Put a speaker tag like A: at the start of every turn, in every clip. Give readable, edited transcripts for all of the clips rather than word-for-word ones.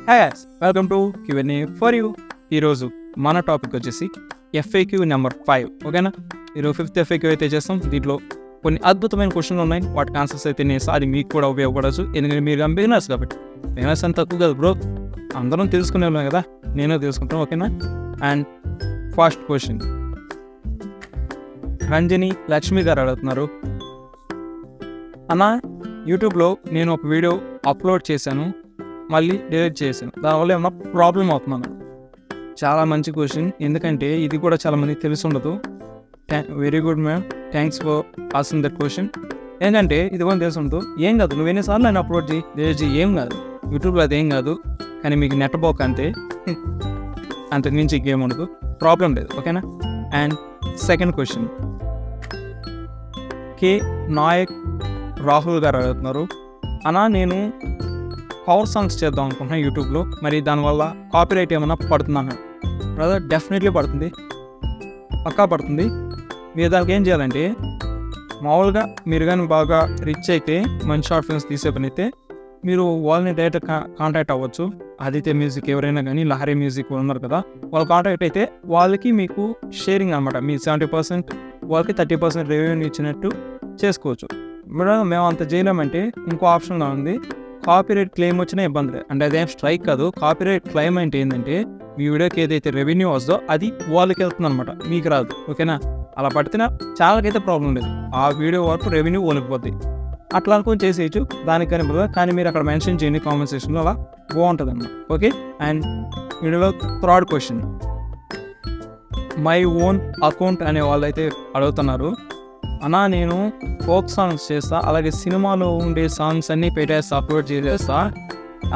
A: Hi guys, welcome to Q&A for you. ఈరోజు మన topic వచ్చేసి FAQ నెంబర్ 5. ఓకేనా, ఈరోజు 5th FAQ అయితే చేస్తాం. దీంట్లో కొన్ని అద్భుతమైన క్వశ్చన్లు ఉన్నాయి, వాటికి ఆన్సర్స్ అయితే నేను అది మీకు కూడా ఉపయోగపడవచ్చు. ఎందుకంటే మీరు బిగినర్స్ కాబట్టి. బిగినర్స్ అంత తక్కువ కదా బ్రో, అందరం తెలుసుకునే ఉన్నాం కదా, నేను తెలుసుకుంటాను. ఓకేనా. And first question Ranjani Lakshmi గారు అడుగుతున్నారు, అన్న యూట్యూబ్లో నేను ఒక వీడియో అప్లోడ్ చేశాను, మళ్ళీ డిలీట్ చేశాను, దానివల్ల ఏమన్నా ప్రాబ్లం అవుతున్నాను. చాలా మంచి క్వశ్చన్, ఎందుకంటే ఇది కూడా చాలా మందికి తెలిసి ఉండదు. Very good ma'am, thanks for asking that question. ఏంటంటే ఇది కూడా తెలిసి ఉండదు. ఏం కాదు, నువ్వు ఎన్నిసార్లు నేను అప్లోడ్ చేయి, డిలీట్ చేయి, ఏం కాదు. యూట్యూబ్లో అది ఏం కాదు, కానీ మీకు నెట్ బోక్ అంతే, అంతకు మించి ఇంకేం ఉండదు, ప్రాబ్లం లేదు. ఓకేనా. అండ్ సెకండ్ క్వశ్చన్ కే నాయక్ రాహుల్ గారు అడుగుతున్నారు, అన్నా నేను కవర్ సాంగ్స్ చేద్దాం అనుకుంటున్నాను యూట్యూబ్లో, మరి దానివల్ల కాపీరైట్ ఏమైనా పడుతున్నాను? బ్రదర్, డెఫినెట్లీ పడుతుంది, పక్కా పడుతుంది. మీరు దానికి ఏం చేయాలంటే, మామూలుగా మీరు కానీ బాగా రిచ్ అయితే, మంచి షార్ట్ ఫిల్మ్స్ తీసే పని అయితే, మీరు వాళ్ళని డైరెక్ట్ కాంటాక్ట్ అవ్వచ్చు. ఆదిత్య మ్యూజిక్ ఎవరైనా కానీ, లహరి మ్యూజిక్ ఉన్నారు కదా, వాళ్ళు కాంటాక్ట్ అయితే వాళ్ళకి మీకు షేరింగ్ అనమాట, మీ 70% వాళ్ళకి 30% రెవెన్యూ ఇచ్చినట్టు చేసుకోవచ్చు. మేము అంత చేయలేమంటే ఇంకో ఆప్షన్గా ఉంది, కాపీరైట్ క్లెయిమ్ వచ్చినా ఇబ్బంది లేదు. అంటే అదేం స్ట్రైక్ కాదు. కాపీరైట్ క్లెయిమ్ అంటే ఏంటంటే, మీ వీడియోకి ఏదైతే రెవెన్యూ వస్తుందో అది వాళ్ళకి వెళ్తుంది అనమాట, మీకు రాదు. ఓకేనా. అలా పడితే ఛానల్కి అయితే ప్రాబ్లం లేదు, ఆ వీడియో వరకు రెవెన్యూ ఓలిపోద్ది. అట్లా అనుకుని చేసేయచ్చు, దానికి కానీ మీరు అక్కడ మెన్షన్ చేయండి కామెంట్ సెక్షన్లో, అలా బాగుంటుంది అన్నమాట. ఓకే. అండ్ వీడియోలో third question my own account అనే వాళ్ళైతే అడుగుతున్నారు, అన్నా నేను ఫోక్ సాంగ్స్ చేస్తా, అలాగే సినిమాలో ఉండే సాంగ్స్ అన్నీ పెట్టేస్తా, అప్లోడ్ చేసేస్తా,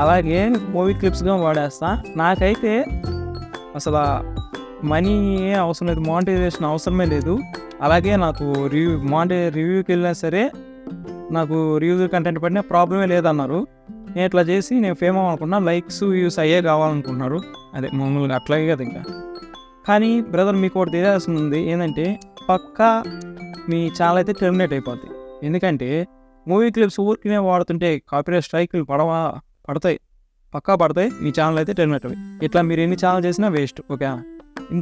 A: అలాగే మూవీ క్లిప్స్గా వాడేస్తా, నాకైతే అసలు మనీ ఏ అవసరం లేదు, మానిటైజేషన్ అవసరమే లేదు, అలాగే నాకు రివ్యూకి వెళ్ళినా సరే నాకు రివ్యూ కంటెంట్ పడినా ప్రాబ్లమే లేదన్నారు. నేను ఇట్లా చేసి నేను ఫేమ్ అవ్వాలనుకున్నా, లైక్స్ వ్యూస్ అయ్యే కావాలనుకుంటున్నారు, అదే మామూలుగా అట్లాగే కదా. ఇంకా కానీ బ్రదర్, మీకు ఒకటి తెలియాల్సింది ఉంది, ఏంటంటే పక్కా మీ ఛానల్ అయితే టెర్మినేట్ అయిపోద్ది. ఎందుకంటే మూవీ క్లిప్స్ ఊరికినే వాడుతుంటే కాపీరైట్ స్ట్రైక్లు పడతాయి, పక్కా పడతాయి, మీ ఛానల్ అయితే టెర్మినేట్ అయ్యి. ఇట్లా మీరు ఎన్ని ఛానల్ చేసినా వేస్ట్. ఓకే.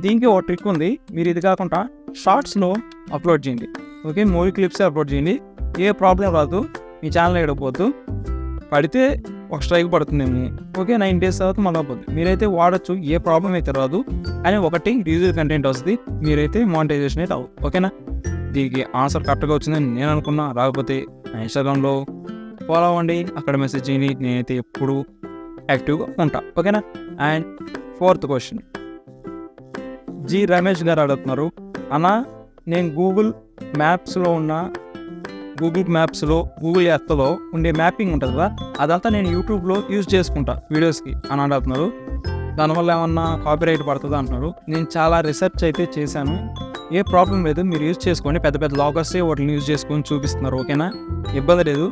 A: దీనికి ఒక ట్రిక్ ఉంది, మీరు ఇది కాకుండా షార్ట్స్లో అప్లోడ్ చేయండి. ఓకే, మూవీ క్లిప్సే అప్లోడ్ చేయండి, ఏ ప్రాబ్లం రాదు, మీ ఛానల్ ఎడకపోద్దు. పడితే ఒక స్ట్రైక్ పడుతుందేమో, ఓకే, 9 days తర్వాత మళ్ళీ పోద్ది. మీరైతే వాడచ్చు, ఏ ప్రాబ్లం అయితే రాదు, అని ఒకటి రివ్యూ కంటెంట్ వస్తుంది, మీరైతే మానిటైజేషన్ అయితే అవ్వదు. ఓకేనా. దీనికి ఆన్సర్ కరెక్ట్గా వచ్చిందని నేను అనుకున్నా, రాకపోతే నా ఇన్స్టాగ్రామ్లో ఫాలో అవ్వండి, అక్కడ మెసేజ్ చేయండి, నేనైతే ఎప్పుడు యాక్టివ్గా ఉంటా. ఓకేనా. And fourth question G Ramesh గారు అడుగుతున్నారు, అన్నా నేను గూగుల్ మ్యాప్స్లో గూగుల్ ఎర్త్లో ఉండే మ్యాపింగ్ ఉంటుంది కదా, అదంతా నేను యూట్యూబ్లో యూజ్ చేసుకుంటా వీడియోస్కి అని అడుగుతున్నారు. దానివల్ల ఏమన్నా కాపీరైట్ పడుతుందా అంటున్నారు. నేను చాలా రీసెర్చ్ అయితే చేశాను, ఏ ప్రాబ్లం లేదు, మీరు యూజ్ చేసుకోండి. పెద్ద పెద్ద లాగర్సే వాటిని యూజ్ చేసుకొని చూపిస్తున్నారు. ఓకేనా, ఇబ్బంది లేదు,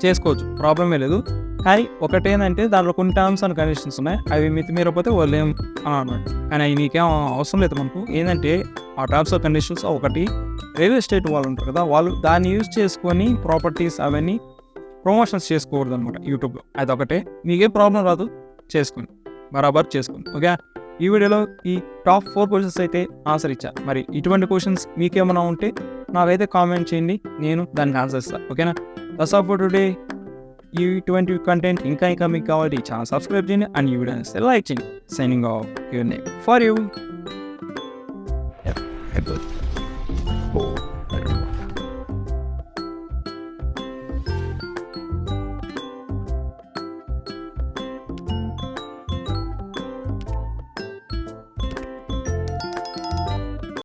A: చేసుకోవచ్చు, ప్రాబ్లమే లేదు. కానీ ఒకటేంటంటే దాంట్లో కొన్ని టర్మ్స్ అండ్ కండిషన్స్ ఉన్నాయి, అవి మితిమీరకపోతే వాళ్ళు ఏం అన్నమాట. కానీ అవి నీకేం అవసరం లేదు. మనకు ఏంటంటే ఆ టర్మ్స్ అండ్ కండిషన్స్, ఒకటి రియల్ ఎస్టేట్ వాళ్ళు ఉంటారు కదా, వాళ్ళు దాన్ని యూజ్ చేసుకొని ప్రాపర్టీస్ అవన్నీ ప్రమోషన్స్ చేసుకోకూడదు అనమాట యూట్యూబ్లో. అదొకటే, మీకేం ప్రాబ్లం రాదు, చేసుకోండి, బరాబర్ చేసుకోండి. ఓకే. ఈ వీడియోలో ఈ టాప్ 4 క్వశ్చన్స్ అయితే ఆన్సర్ ఇచ్చా. మరి ఇటువంటి క్వశ్చన్స్ మీకేమైనా ఉంటే నాకైతే కామెంట్ చేయండి, నేను దానికి ఆన్సర్ ఇస్తాను. ఓకేనా. That's all for today. ఇటువంటి కంటెంట్ ఇంకా మీకు కావాలి, ఛానల్ సబ్స్క్రైబ్ చేయండి, అండ్ ఈ వీడియోని లైక్ చేయండి. Signing off, Q&A for you.